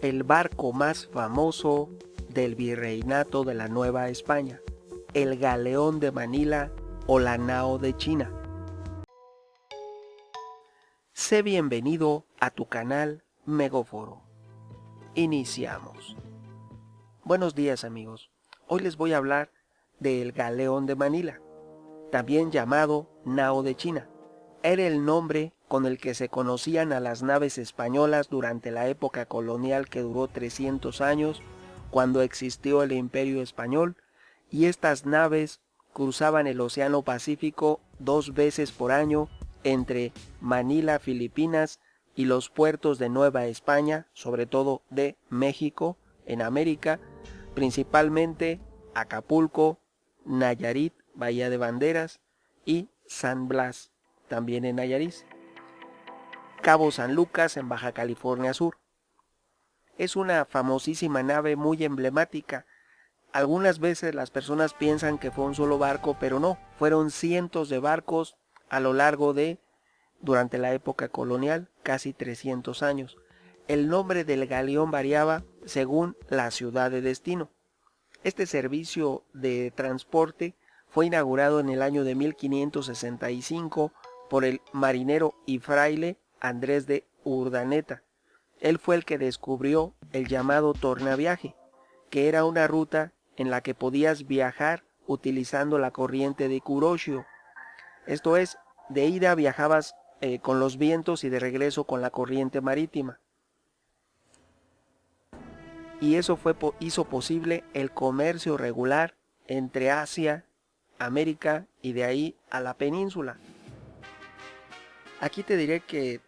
el barco más famoso del virreinato de la Nueva España, el Galeón de Manila o la Nao de China. Sé bienvenido a tu canal Megóforo. Iniciamos. Buenos días amigos, hoy les voy a hablar del Galeón de Manila, también llamado Nao de China. Era el nombre con el que se conocían a las naves españolas durante la época colonial que duró 300 años, cuando existió el Imperio Español, y estas naves cruzaban el Océano Pacífico 2 veces por año entre Manila, Filipinas, y los puertos de Nueva España, sobre todo de México, en América, principalmente Acapulco, Nayarit, Bahía de Banderas y San Blas, también en Nayarit. Cabo San Lucas en Baja California Sur. Es una famosísima nave muy emblemática. Algunas veces las personas piensan que fue un solo barco, pero no, fueron cientos de barcos a lo largo de, durante la época colonial, casi 300 años. El nombre del galeón variaba según la ciudad de destino. Este servicio de transporte fue inaugurado en el año de 1565 por el marinero y fraile Andrés de Urdaneta. Él fue el que descubrió el llamado tornaviaje, que era una ruta en la que podías viajar utilizando la corriente de Kuroshio. Esto es, de ida viajabas con los vientos y de regreso con la corriente marítima. Y eso hizo posible el comercio regular entre Asia, América y de ahí a la península. Aquí te diré que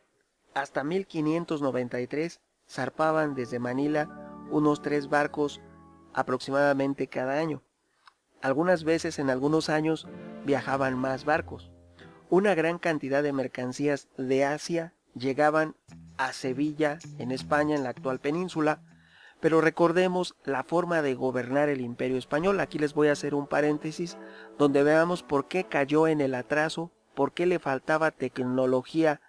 hasta 1593 zarpaban desde Manila unos 3 barcos aproximadamente cada año. Algunas veces en algunos años viajaban más barcos. Una gran cantidad de mercancías de Asia llegaban a Sevilla, en España, en la actual península, pero recordemos la forma de gobernar el Imperio Español. Aquí les voy a hacer un paréntesis donde veamos por qué cayó en el atraso, por qué le faltaba tecnología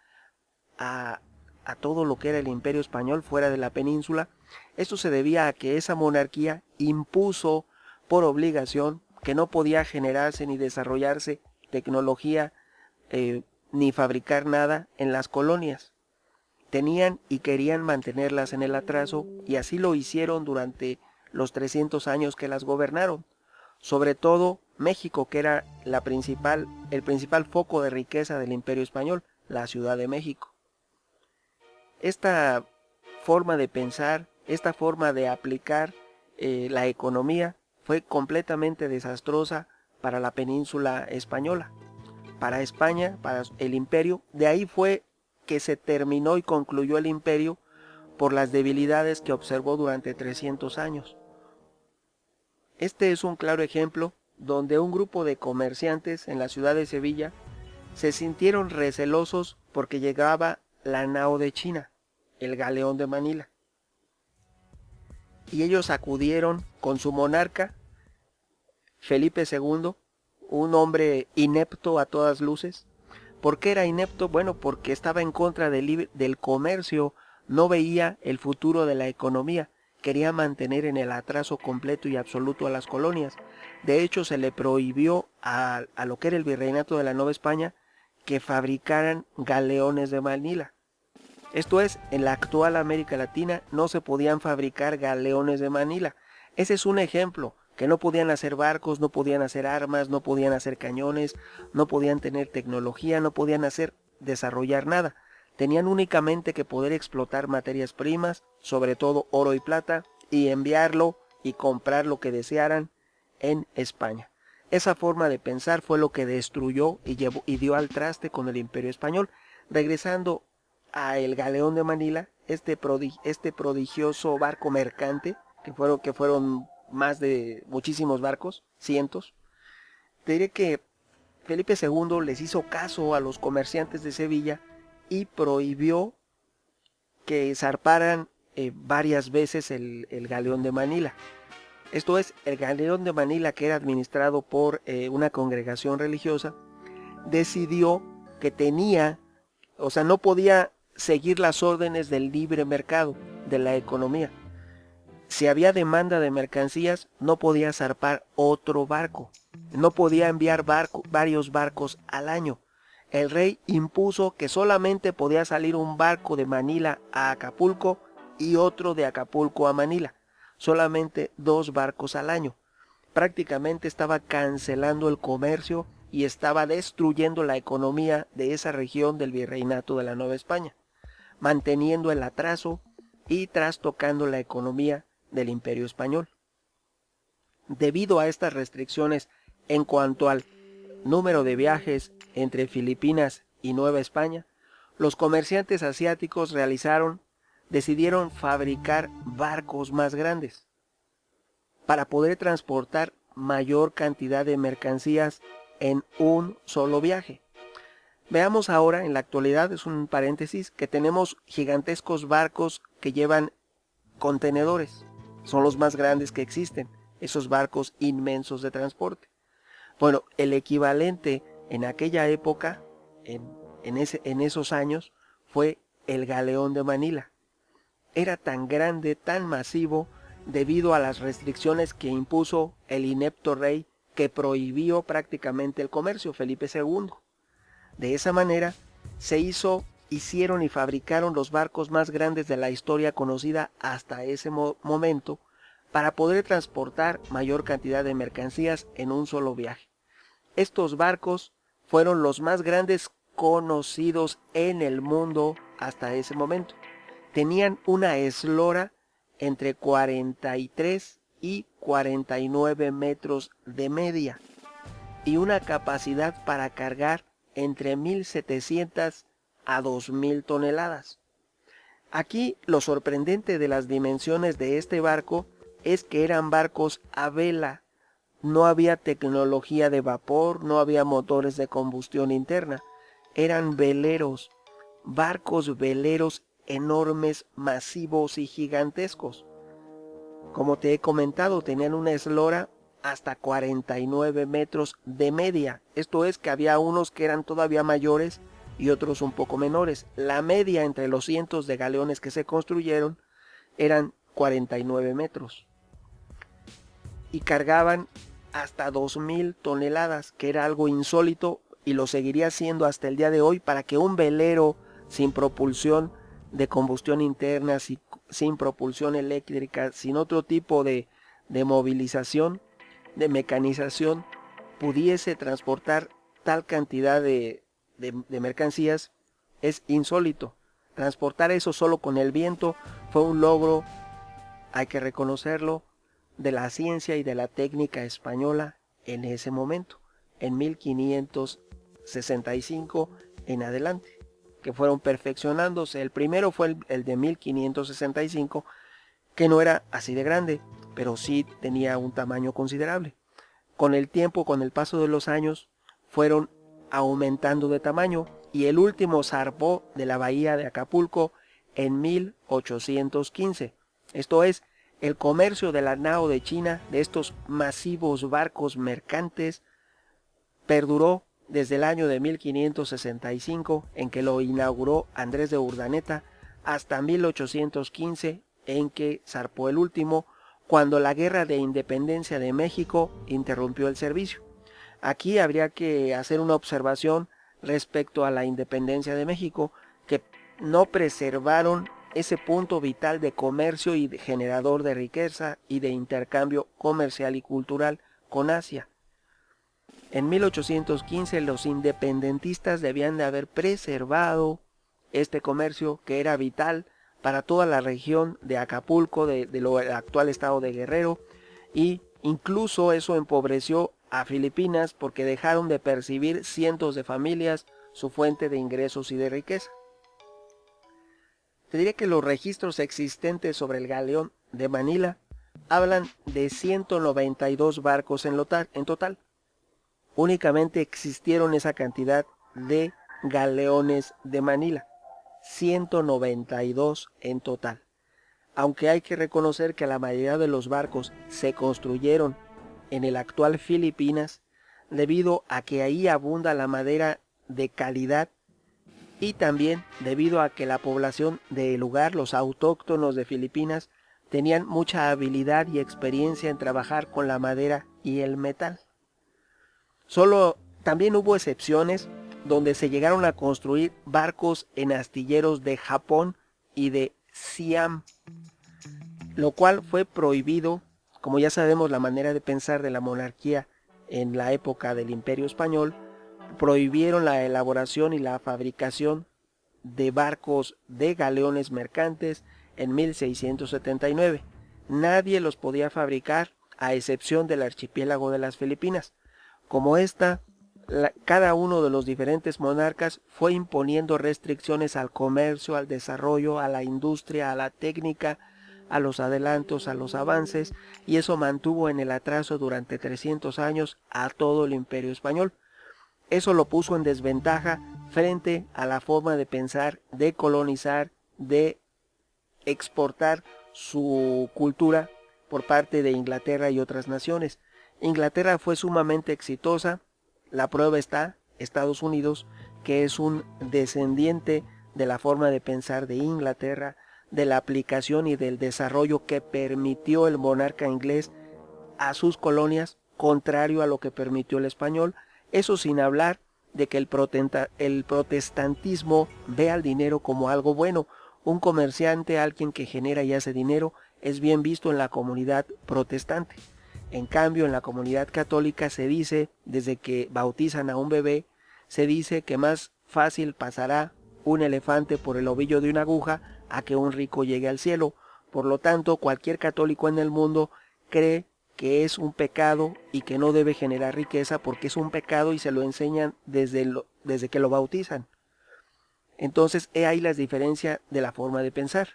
a todo lo que era el Imperio Español fuera de la península. Esto se debía a que esa monarquía impuso por obligación que no podía generarse ni desarrollarse tecnología ni fabricar nada en las colonias. Tenían y querían mantenerlas en el atraso, y así lo hicieron durante los 300 años que las gobernaron. Sobre todo México, que era el principal foco de riqueza del Imperio Español, la Ciudad de México. Esta forma de pensar, esta forma de aplicar la economía fue completamente desastrosa para la península española, para España, para el imperio. De ahí fue que se terminó y concluyó el imperio por las debilidades que observó durante 300 años. Este es un claro ejemplo donde un grupo de comerciantes en la ciudad de Sevilla se sintieron recelosos porque llegaba la Nao de China, el Galeón de Manila. Y ellos acudieron con su monarca, Felipe II, un hombre inepto a todas luces. ¿Por qué era inepto? Bueno, porque estaba en contra del comercio, no veía el futuro de la economía, quería mantener en el atraso completo y absoluto a las colonias. De hecho, se le prohibió a lo que era el virreinato de la Nueva España que fabricaran galeones de Manila. Esto es, en la actual América Latina no se podían fabricar galeones de Manila. Ese es un ejemplo, que no podían hacer barcos, no podían hacer armas, no podían hacer cañones, no podían tener tecnología, no podían desarrollar nada. Tenían únicamente que poder explotar materias primas, sobre todo oro y plata, y enviarlo y comprar lo que desearan en España. Esa forma de pensar fue lo que destruyó y dio al traste con el Imperio Español. Regresando a el Galeón de Manila, este prodigioso barco mercante, que fueron más de muchísimos barcos, cientos. Te diré que Felipe II les hizo caso a los comerciantes de Sevilla y prohibió que zarparan varias veces el Galeón de Manila. Esto es, el Galeón de Manila, que era administrado por una congregación religiosa, decidió que no podía seguir las órdenes del libre mercado. de la economía. Si había demanda de mercancías, no podía zarpar otro barco. No podía enviar varios barcos al año. El rey impuso que solamente podía salir un barco de Manila a Acapulco y otro de Acapulco a Manila. Solamente 2 barcos al año. Prácticamente estaba cancelando el comercio y estaba destruyendo la economía de esa región del virreinato de la Nueva España, manteniendo el atraso y trastocando la economía del Imperio Español. Debido a estas restricciones en cuanto al número de viajes entre Filipinas y Nueva España, los comerciantes asiáticos decidieron fabricar barcos más grandes para poder transportar mayor cantidad de mercancías en un solo viaje. Veamos ahora, en la actualidad, es un paréntesis, que tenemos gigantescos barcos que llevan contenedores. Son los más grandes que existen, esos barcos inmensos de transporte. Bueno, el equivalente en aquella época, en esos años, fue el galeón de Manila. Era tan grande, tan masivo, debido a las restricciones que impuso el inepto rey que prohibió prácticamente el comercio, Felipe II. De esa manera hicieron y fabricaron los barcos más grandes de la historia conocida hasta ese momento para poder transportar mayor cantidad de mercancías en un solo viaje. Estos barcos fueron los más grandes conocidos en el mundo hasta ese momento. Tenían una eslora entre 43 y 49 metros de media y una capacidad para cargar entre 1.700 a 2.000 toneladas. Aquí lo sorprendente de las dimensiones de este barco es que eran barcos a vela. No había tecnología de vapor, no había motores de combustión interna. Eran veleros, barcos veleros enormes, masivos y gigantescos. Como te he comentado, tenían una eslora hasta 49 metros de media. Esto es que había unos que eran todavía mayores y otros un poco menores. La media entre los cientos de galeones que se construyeron eran 49 metros. Y cargaban hasta 2.000 toneladas, que era algo insólito y lo seguiría siendo hasta el día de hoy, para que un velero sin propulsión de combustión interna, sin propulsión eléctrica, sin otro tipo de movilización, de mecanización, pudiese transportar tal cantidad de mercancías, es insólito. Transportar eso solo con el viento fue un logro, hay que reconocerlo, de la ciencia y de la técnica española en ese momento, en 1565 en adelante, que fueron perfeccionándose. El primero fue el de 1565, que no era así de grande, pero sí tenía un tamaño considerable. Con el tiempo, con el paso de los años, fueron aumentando de tamaño y el último zarpó de la bahía de Acapulco en 1815. Esto es, el comercio de la nao de China, de estos masivos barcos mercantes, perduró desde el año de 1565, en que lo inauguró Andrés de Urdaneta, hasta 1815, en que zarpó el último, cuando la Guerra de Independencia de México interrumpió el servicio. Aquí habría que hacer una observación respecto a la independencia de México, que no preservaron ese punto vital de comercio y de generador de riqueza y de intercambio comercial y cultural con Asia. En 1815 los independentistas debían de haber preservado este comercio que era vital para toda la región de Acapulco, del actual estado de Guerrero, y incluso eso empobreció a Filipinas porque dejaron de percibir cientos de familias su fuente de ingresos y de riqueza. Te diré que los registros existentes sobre el galeón de Manila hablan de 192 barcos en total. Únicamente existieron esa cantidad de galeones de Manila, 192 en total. Aunque hay que reconocer que la mayoría de los barcos se construyeron en el actual Filipinas, debido a que ahí abunda la madera de calidad y también debido a que la población del lugar, los autóctonos de Filipinas, tenían mucha habilidad y experiencia en trabajar con la madera y el metal. Solo también hubo excepciones donde se llegaron a construir barcos en astilleros de Japón y de Siam, lo cual fue prohibido. Como ya sabemos, la manera de pensar de la monarquía en la época del Imperio Español, prohibieron la elaboración y la fabricación de barcos de galeones mercantes en 1679. Nadie los podía fabricar a excepción del archipiélago de las Filipinas. Como cada uno de los diferentes monarcas fue imponiendo restricciones al comercio, al desarrollo, a la industria, a la técnica, a los adelantos, a los avances, y eso mantuvo en el atraso durante 300 años a todo el Imperio Español. Eso lo puso en desventaja frente a la forma de pensar, de colonizar, de exportar su cultura por parte de Inglaterra y otras naciones. Inglaterra fue sumamente exitosa. La prueba está Estados Unidos, que es un descendiente de la forma de pensar de Inglaterra, de la aplicación y del desarrollo que permitió el monarca inglés a sus colonias, contrario a lo que permitió el español. Eso sin hablar de que el protestantismo ve al dinero como algo bueno. Un comerciante, alguien que genera y hace dinero, es bien visto en la comunidad protestante. En cambio, en la comunidad católica se dice, desde que bautizan a un bebé, se dice que más fácil pasará un elefante por el ovillo de una aguja a que un rico llegue al cielo. Por lo tanto, cualquier católico en el mundo cree que es un pecado y que no debe generar riqueza porque es un pecado, y se lo enseñan desde que lo bautizan. Entonces, he ahí las diferencias de la forma de pensar.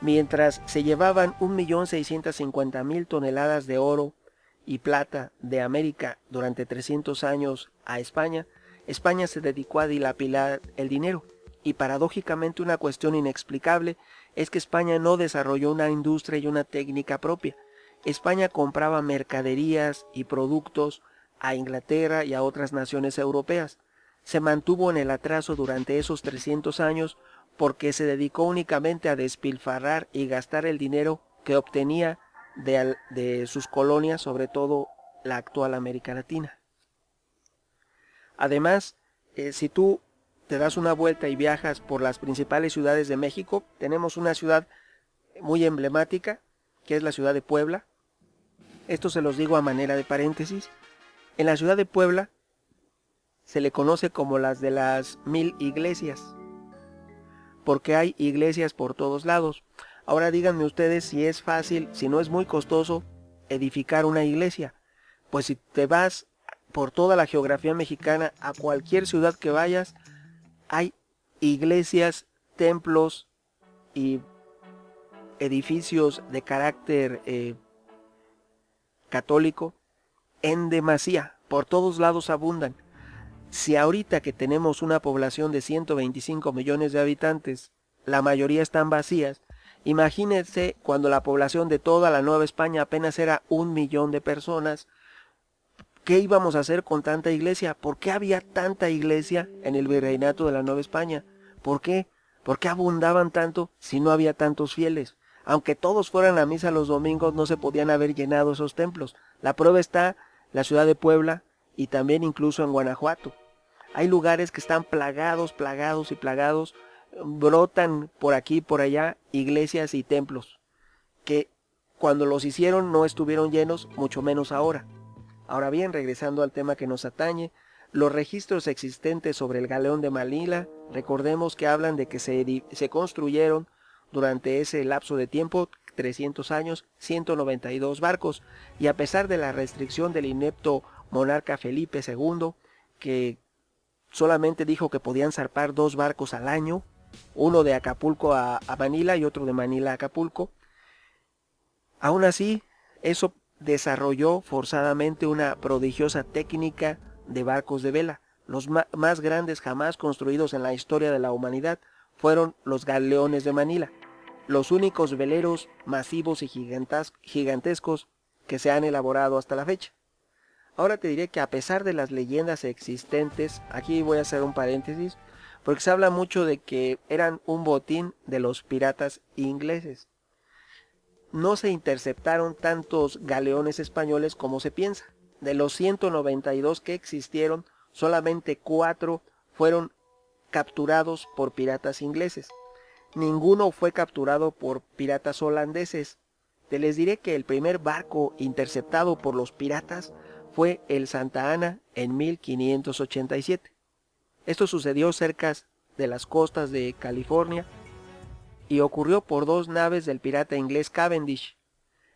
Mientras se llevaban 1.650.000 toneladas de oro y plata de América durante 300 años a España, España se dedicó a dilapilar el dinero. Y paradójicamente, una cuestión inexplicable es que España no desarrolló una industria y una técnica propia. España compraba mercaderías y productos a Inglaterra y a otras naciones europeas. Se mantuvo en el atraso durante esos 300 años porque se dedicó únicamente a despilfarrar y gastar el dinero que obtenía de sus colonias, sobre todo la actual América Latina. Además, si tú te das una vuelta y viajas por las principales ciudades de México, tenemos una ciudad muy emblemática, que es la ciudad de Puebla. Esto se los digo a manera de paréntesis. En la ciudad de Puebla se le conoce como las de las 1000 iglesias, porque hay iglesias por todos lados. Ahora díganme ustedes si es fácil, si no es muy costoso edificar una iglesia. Pues si te vas por toda la geografía mexicana, a cualquier ciudad que vayas, hay iglesias, templos y edificios de carácter católico en demasía. Por todos lados abundan. Si ahorita que tenemos una población de 125 millones de habitantes, la mayoría están vacías, imagínense cuando la población de toda la Nueva España apenas era 1 millón de personas. ¿Qué íbamos a hacer con tanta iglesia? ¿Por qué había tanta iglesia en el virreinato de la Nueva España? ¿Por qué? ¿Por qué abundaban tanto si no había tantos fieles? Aunque todos fueran a misa los domingos, no se podían haber llenado esos templos. La prueba está en la ciudad de Puebla y también incluso en Guanajuato. Hay lugares que están plagados y plagados, brotan por aquí y por allá iglesias y templos, que cuando los hicieron no estuvieron llenos, mucho menos ahora. Ahora bien, regresando al tema que nos atañe, los registros existentes sobre el galeón de Manila, recordemos que hablan de que se construyeron durante ese lapso de tiempo, 300 años, 192 barcos, y a pesar de la restricción del inepto monarca Felipe II, que solamente dijo que podían zarpar 2 barcos al año, uno de Acapulco a Manila y otro de Manila a Acapulco, aún así, eso desarrolló forzadamente una prodigiosa técnica de barcos de vela. Los más grandes jamás construidos en la historia de la humanidad fueron los galeones de Manila, los únicos veleros masivos y gigantescos que se han elaborado hasta la fecha. Ahora te diré que a pesar de las leyendas existentes, aquí voy a hacer un paréntesis, porque se habla mucho de que eran un botín de los piratas ingleses. No se interceptaron tantos galeones españoles como se piensa. De los 192 que existieron, solamente 4 fueron capturados por piratas ingleses. Ninguno fue capturado por piratas holandeses. Te les diré que el primer barco interceptado por los piratas fue el Santa Ana en 1587. Esto sucedió cerca de las costas de California y ocurrió por 2 naves del pirata inglés Cavendish.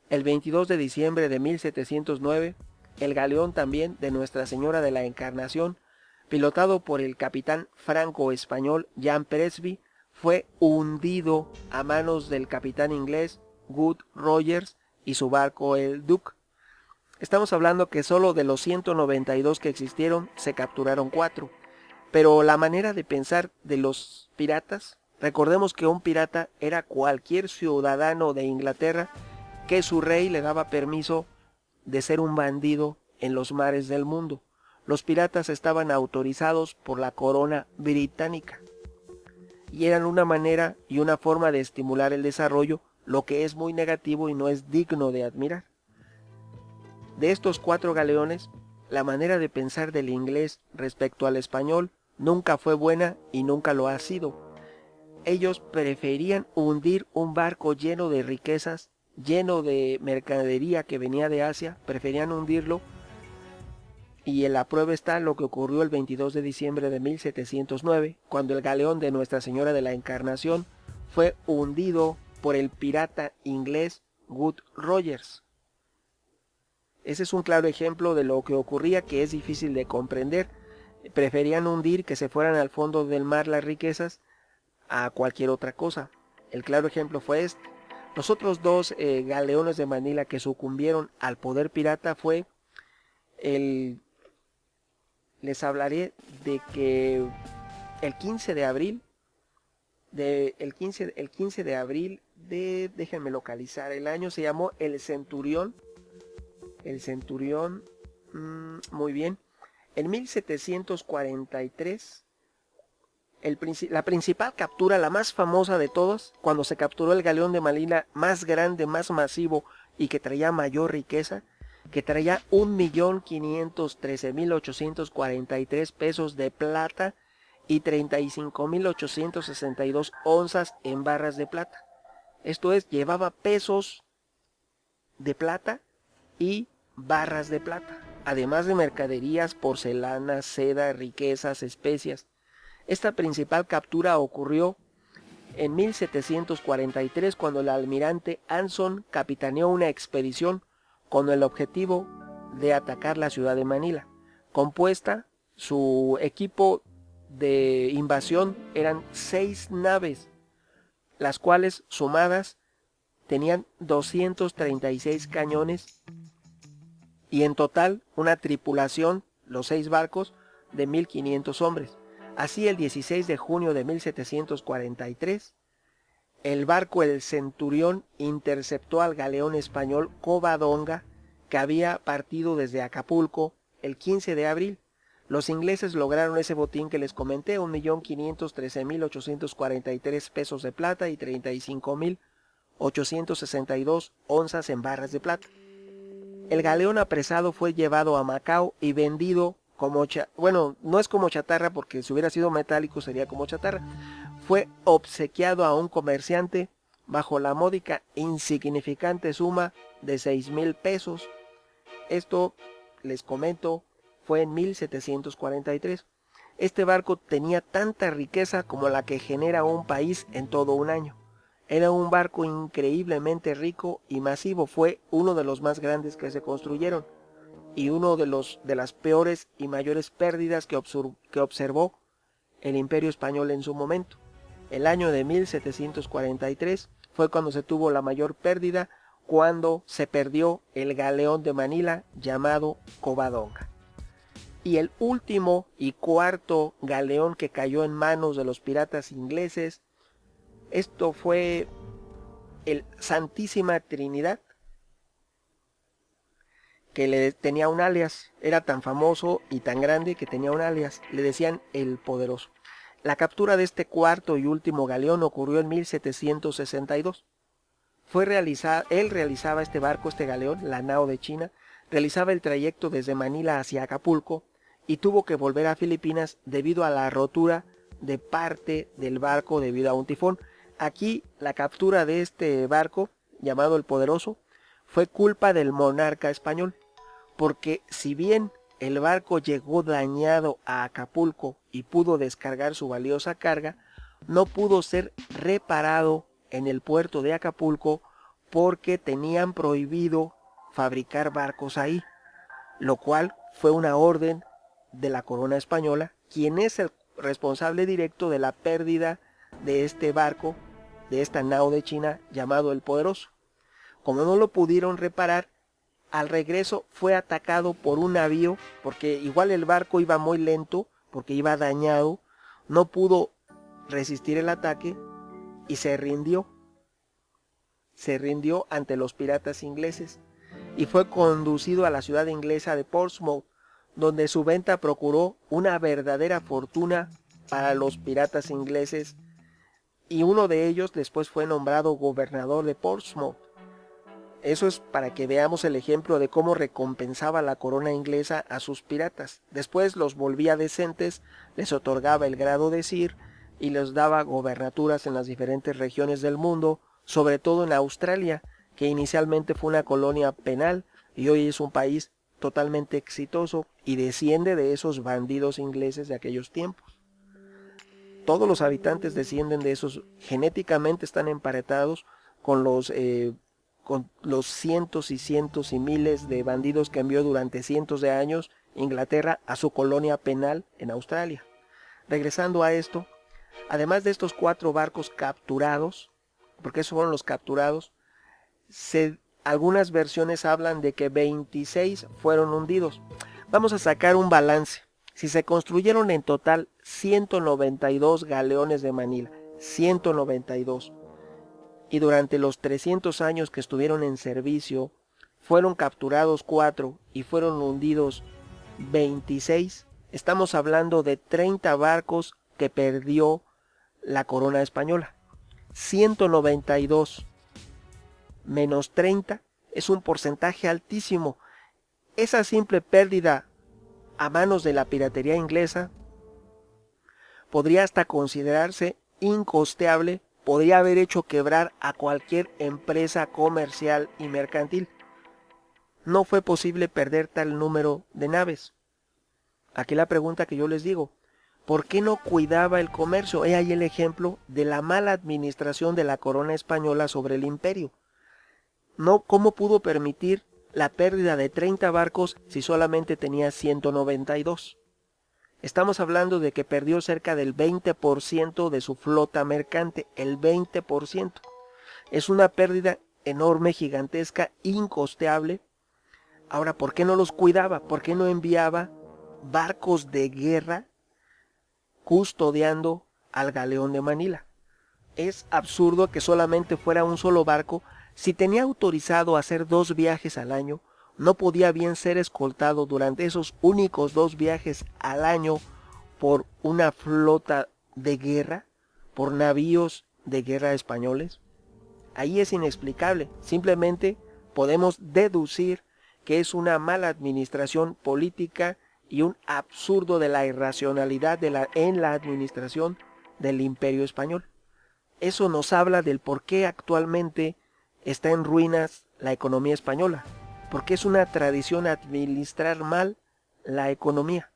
El 22 de diciembre de 1709, el galeón también de Nuestra Señora de la Encarnación, pilotado por el capitán franco-español Jan Presby, fue hundido a manos del capitán inglés Good Rogers y su barco el Duke. Estamos hablando que solo de los 192 que existieron se capturaron 4. Pero la manera de pensar de los piratas, recordemos que un pirata era cualquier ciudadano de Inglaterra que su rey le daba permiso de ser un bandido en los mares del mundo. Los piratas estaban autorizados por la corona británica y eran una manera y una forma de estimular el desarrollo, lo que es muy negativo y no es digno de admirar. De estos 4 galeones, la manera de pensar del inglés respecto al español nunca fue buena y nunca lo ha sido. Ellos preferían hundir un barco lleno de riquezas, lleno de mercadería que venía de Asia, preferían hundirlo, y en la prueba está lo que ocurrió el 22 de diciembre de 1709, cuando el galeón de Nuestra Señora de la Encarnación fue hundido por el pirata inglés Good Rogers. Ese es un claro ejemplo de lo que ocurría, que es difícil de comprender. Preferían hundir, que se fueran al fondo del mar las riquezas, a cualquier otra cosa. El claro ejemplo fue este. Los otros 2 galeones de Manila que sucumbieron al poder pirata fue les hablaré de que el 15 de abril el 15 de abril déjenme localizar, el año se llamó el Centurión. Muy bien. En 1743, la principal captura, la más famosa de todas, cuando se capturó el galeón de Manila más grande, más masivo y que traía mayor riqueza, que traía 1.513.843 pesos de plata y 35.862 onzas en barras de plata. Esto es, llevaba pesos de plata y barras de plata, además de mercaderías, porcelanas, seda, riquezas, especias. Esta principal captura ocurrió en 1743, cuando el almirante Anson capitaneó una expedición con el objetivo de atacar la ciudad de Manila. Compuesta, su equipo de invasión eran 6 naves, las cuales sumadas tenían 236 cañones y en total una tripulación, los 6 barcos, de 1.500 hombres. Así, el 16 de junio de 1743, el barco El Centurión interceptó al galeón español Covadonga, que había partido desde Acapulco el 15 de abril. Los ingleses lograron ese botín que les comenté, 1.513.843 pesos de plata y 35.862 onzas en barras de plata. El galeón apresado fue llevado a Macao y vendido como no es como chatarra, porque si hubiera sido metálico sería como chatarra. Fue obsequiado a un comerciante bajo la módica insignificante suma de 6,000 pesos. Esto, les comento, fue en 1743. Este barco tenía tanta riqueza como la que genera un país en todo un año. Era un barco increíblemente rico y masivo. Fue uno de los más grandes que se construyeron y uno de las peores y mayores pérdidas que observó el Imperio Español en su momento. El año de 1743 fue cuando se tuvo la mayor pérdida, cuando se perdió el galeón de Manila llamado Covadonga. Y el último y cuarto galeón que cayó en manos de los piratas ingleses, esto fue el Santísima Trinidad, que tenía un alias, era tan famoso y tan grande que tenía un alias, le decían el Poderoso. La captura de este cuarto y último galeón ocurrió en 1762. Él realizaba este galeón, la nao de China, realizaba el trayecto desde Manila hacia Acapulco y tuvo que volver a Filipinas debido a la rotura de parte del barco debido a un tifón. Aquí la captura de este barco, llamado el Poderoso, fue culpa del monarca español, porque si bien el barco llegó dañado a Acapulco y pudo descargar su valiosa carga, no pudo ser reparado en el puerto de Acapulco porque tenían prohibido fabricar barcos ahí, lo cual fue una orden de la corona española, quien es el responsable directo de la pérdida de este barco, de esta nao de China llamado el Poderoso. Como no lo pudieron reparar, al regreso fue atacado por un navío, porque igual el barco iba muy lento, porque iba dañado, no pudo resistir el ataque y se rindió. Se rindió ante los piratas ingleses y fue conducido a la ciudad inglesa de Portsmouth, donde su venta procuró una verdadera fortuna para los piratas ingleses, y uno de ellos después fue nombrado gobernador de Portsmouth. Eso es para que veamos el ejemplo de cómo recompensaba la corona inglesa a sus piratas. Después los volvía decentes, les otorgaba el grado de sir y les daba gobernaturas en las diferentes regiones del mundo, sobre todo en Australia, que inicialmente fue una colonia penal y hoy es un país totalmente exitoso y desciende de esos bandidos ingleses de aquellos tiempos. Todos los habitantes descienden de esos, genéticamente están emparentados con los cientos y cientos y miles de bandidos que envió durante cientos de años Inglaterra a su colonia penal en Australia. Regresando a esto, además de estos 4 barcos capturados, porque esos fueron los capturados, algunas versiones hablan de que 26 fueron hundidos. Vamos a sacar un balance. Si se construyeron en total 192 galeones de Manila, 192, y durante los 300 años que estuvieron en servicio, fueron capturados 4 y fueron hundidos 26, estamos hablando de 30 barcos que perdió la corona española. 192 menos 30 es un porcentaje altísimo. Esa simple pérdida a manos de la piratería inglesa podría hasta considerarse incosteable, podría haber hecho quebrar a cualquier empresa comercial y mercantil. No fue posible perder tal número de naves. Aquí la pregunta que yo les digo, ¿por qué no cuidaba el comercio? He ahí el ejemplo de la mala administración de la corona española sobre el imperio. No, ¿cómo pudo permitir la pérdida de 30 barcos si solamente tenía 192? Estamos hablando de que perdió cerca del 20% de su flota mercante, el 20%. Es una pérdida enorme, gigantesca, incosteable. Ahora, ¿por qué no los cuidaba? ¿Por qué no enviaba barcos de guerra custodiando al galeón de Manila? Es absurdo que solamente fuera un solo barco. Si tenía autorizado hacer 2 viajes al año, no podía bien ser escoltado durante esos únicos 2 viajes al año por una flota de guerra, por navíos de guerra españoles. Ahí es inexplicable. Simplemente podemos deducir que es una mala administración política y un absurdo de la irracionalidad en la administración del Imperio Español. Eso nos habla del por qué actualmente está en ruinas la economía española, porque es una tradición administrar mal la economía.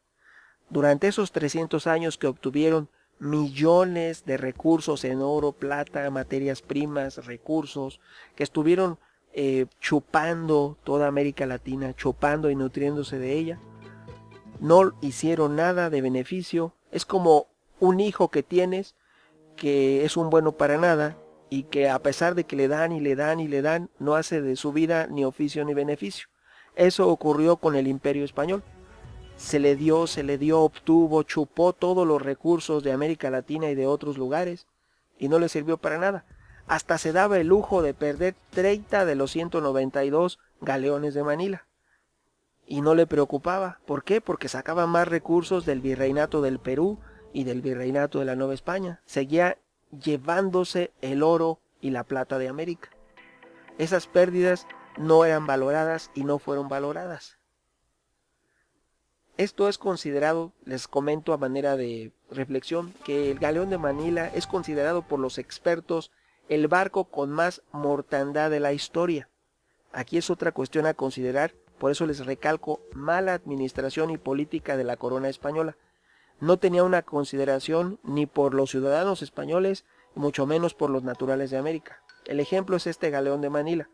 Durante esos 300 años que obtuvieron millones de recursos en oro, plata, materias primas, recursos, que estuvieron chupando toda América Latina, chupando y nutriéndose de ella, no hicieron nada de beneficio. Es como un hijo que tienes que es un bueno para nada y que a pesar de que le dan y le dan y le dan, no hace de su vida ni oficio ni beneficio. Eso ocurrió con el Imperio Español. Se le dio, obtuvo, chupó todos los recursos de América Latina y de otros lugares y no le sirvió para nada. Hasta se daba el lujo de perder 30 de los 192 galeones de Manila. Y no le preocupaba. ¿Por qué? Porque sacaba más recursos del virreinato del Perú y del virreinato de la Nueva España. Seguía llevándose el oro y la plata de América. Esas pérdidas no eran valoradas y no fueron valoradas. Esto es considerado, les comento a manera de reflexión, que el galeón de Manila es considerado por los expertos el barco con más mortandad de la historia. Aquí es otra cuestión a considerar, por eso les recalco, mala administración y política de la corona española. No tenía una consideración ni por los ciudadanos españoles, y mucho menos por los naturales de América. El ejemplo es este galeón de Manila.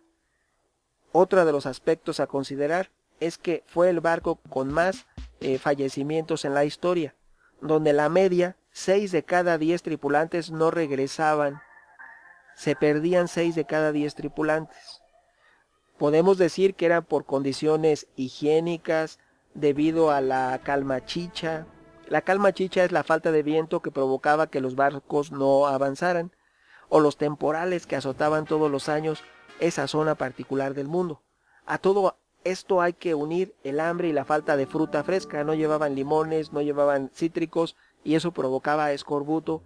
Otro de los aspectos a considerar es que fue el barco con más fallecimientos en la historia, donde la media, 6 de cada 10 tripulantes no regresaban. Se perdían 6 de cada 10 tripulantes. Podemos decir que eran por condiciones higiénicas, debido a la calma chicha. La calma chicha es la falta de viento que provocaba que los barcos no avanzaran, o los temporales que azotaban todos los años esa zona particular del mundo. A todo esto hay que unir el hambre y la falta de fruta fresca. No llevaban limones, no llevaban cítricos, y eso provocaba escorbuto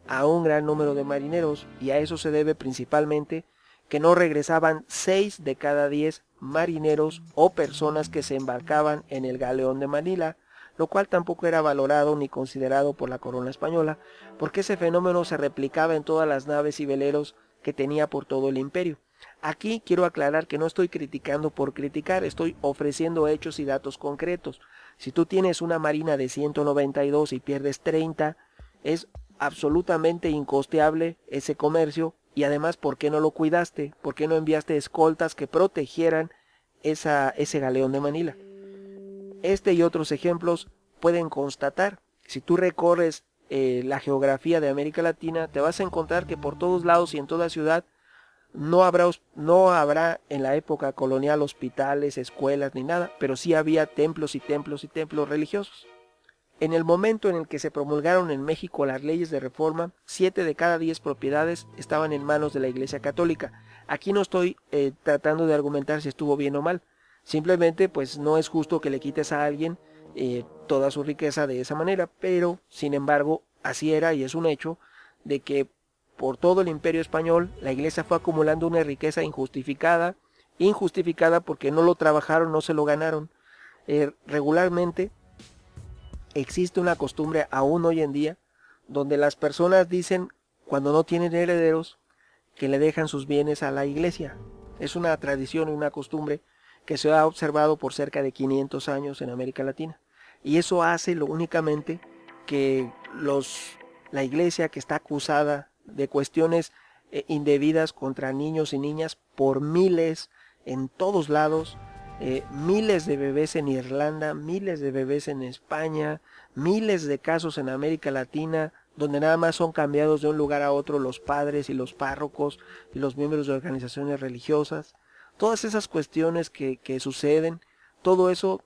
a un gran número de marineros, y a eso se debe principalmente que no regresaban 6 de cada 10 marineros o personas que se embarcaban en el galeón de Manila, lo cual tampoco era valorado ni considerado por la corona española, porque ese fenómeno se replicaba en todas las naves y veleros que tenía por todo el imperio. Aquí quiero aclarar que no estoy criticando por criticar, estoy ofreciendo hechos y datos concretos. Si tú tienes una marina de 192 y pierdes 30, es absolutamente incosteable ese comercio, y además, ¿por qué no lo cuidaste? ¿Por qué no enviaste escoltas que protegieran ese galeón de Manila? Este y otros ejemplos pueden constatar. Si tú recorres la geografía de América Latina, te vas a encontrar que por todos lados y en toda ciudad no habrá en la época colonial hospitales, escuelas ni nada, pero sí había templos y templos y templos religiosos. En el momento en el que se promulgaron en México las leyes de reforma, 7 de cada 10 propiedades estaban en manos de la Iglesia Católica. Aquí no estoy tratando de argumentar si estuvo bien o mal. Simplemente pues no es justo que le quites a alguien toda su riqueza de esa manera, pero sin embargo así era, y es un hecho de que por todo el imperio español la Iglesia fue acumulando una riqueza injustificada porque no lo trabajaron, no se lo ganaron. Regularmente existe una costumbre aún hoy en día donde las personas dicen, cuando no tienen herederos, que le dejan sus bienes a la iglesia. Es una tradición y una costumbre que se ha observado por cerca de 500 años en América Latina. Y eso hace únicamente que la iglesia, que está acusada de cuestiones indebidas contra niños y niñas por miles en todos lados, miles de bebés en Irlanda, miles de bebés en España, miles de casos en América Latina, donde nada más son cambiados de un lugar a otro los padres y los párrocos y los miembros de organizaciones religiosas. Todas esas cuestiones que suceden, todo eso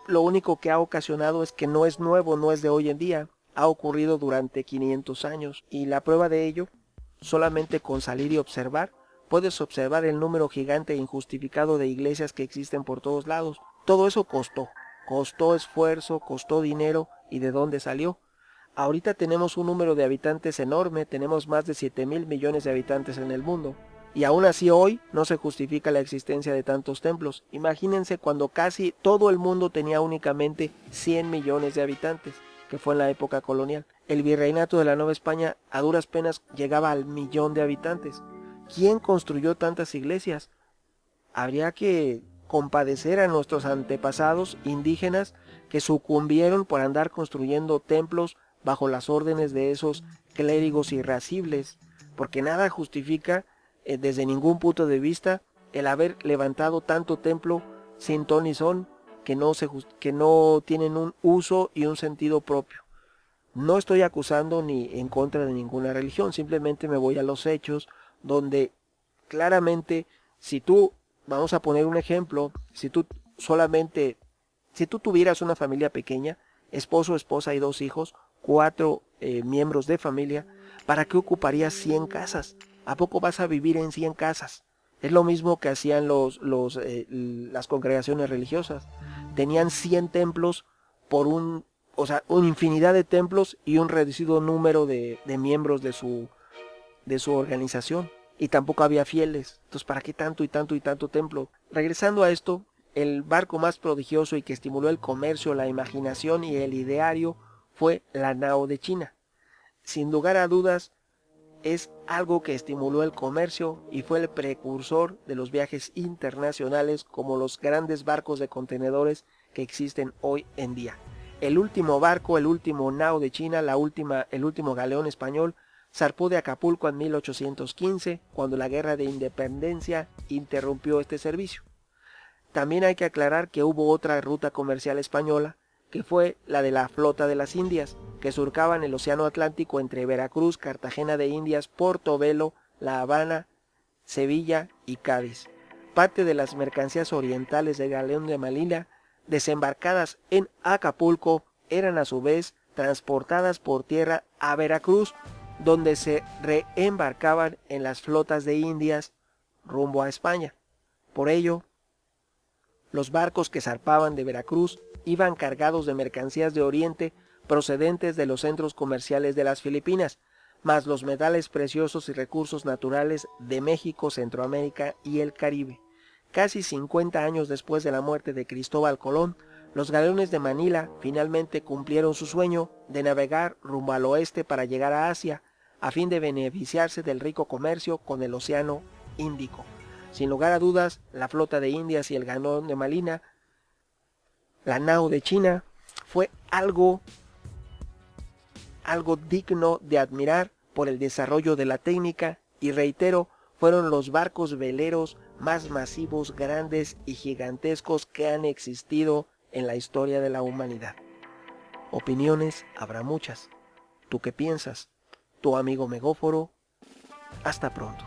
lo único que ha ocasionado es que no es nuevo, no es de hoy en día, ha ocurrido durante 500 años, y la prueba de ello, solamente con salir y observar, puedes observar el número gigante e injustificado de iglesias que existen por todos lados. Todo eso costó esfuerzo, costó dinero, ¿y de dónde salió? Ahorita tenemos un número de habitantes enorme, tenemos más de 7,000 millones de habitantes en el mundo, y aún así hoy no se justifica la existencia de tantos templos. Imagínense cuando casi todo el mundo tenía únicamente 100 millones de habitantes, que fue en la época colonial. El virreinato de la Nueva España a duras penas llegaba al 1,000,000 de habitantes. ¿Quién construyó tantas iglesias? Habría que compadecer a nuestros antepasados indígenas que sucumbieron por andar construyendo templos bajo las órdenes de esos clérigos irascibles, porque nada justifica desde ningún punto de vista el haber levantado tanto templo sin ton ni son, que no tienen un uso y un sentido propio. No estoy acusando ni en contra de ninguna religión, simplemente me voy a los hechos, donde claramente, vamos a poner un ejemplo, si tú tuvieras una familia pequeña, esposo, esposa y 2 hijos, 4 miembros de familia, ¿para qué ocuparías 100 casas? ¿A poco vas a vivir en 100 casas? Es lo mismo que hacían las congregaciones religiosas. Tenían 100 templos o sea, una infinidad de templos y un reducido número de miembros de su organización. Y tampoco había fieles. Entonces, ¿para qué tanto y tanto y tanto templo? Regresando a esto, el barco más prodigioso y que estimuló el comercio, la imaginación y el ideario fue la nao de China. Sin lugar a dudas, es algo que estimuló el comercio y fue el precursor de los viajes internacionales como los grandes barcos de contenedores que existen hoy en día. El último barco, el último nao de China, el último galeón español, zarpó de Acapulco en 1815, cuando la Guerra de Independencia interrumpió este servicio. También hay que aclarar que hubo otra ruta comercial española, que fue la de la Flota de las Indias, que surcaban el Océano Atlántico entre Veracruz, Cartagena de Indias, Portobelo, La Habana, Sevilla y Cádiz. Parte de las mercancías orientales del Galeón de Manila, desembarcadas en Acapulco, eran a su vez transportadas por tierra a Veracruz, donde se reembarcaban en las flotas de Indias rumbo a España. Por ello, los barcos que zarpaban de Veracruz iban cargados de mercancías de Oriente procedentes de los centros comerciales de las Filipinas, más los metales preciosos y recursos naturales de México, Centroamérica y el Caribe. Casi 50 años después de la muerte de Cristóbal Colón, los galeones de Manila finalmente cumplieron su sueño de navegar rumbo al oeste para llegar a Asia, a fin de beneficiarse del rico comercio con el Océano Índico. Sin lugar a dudas, la flota de Indias y el galeón de Manila, la nao de China, fue algo digno de admirar por el desarrollo de la técnica y, reitero, fueron los barcos veleros más masivos, grandes y gigantescos que han existido en la historia de la humanidad. Opiniones habrá muchas. ¿Tú qué piensas? Tu amigo Megóforo. Hasta pronto.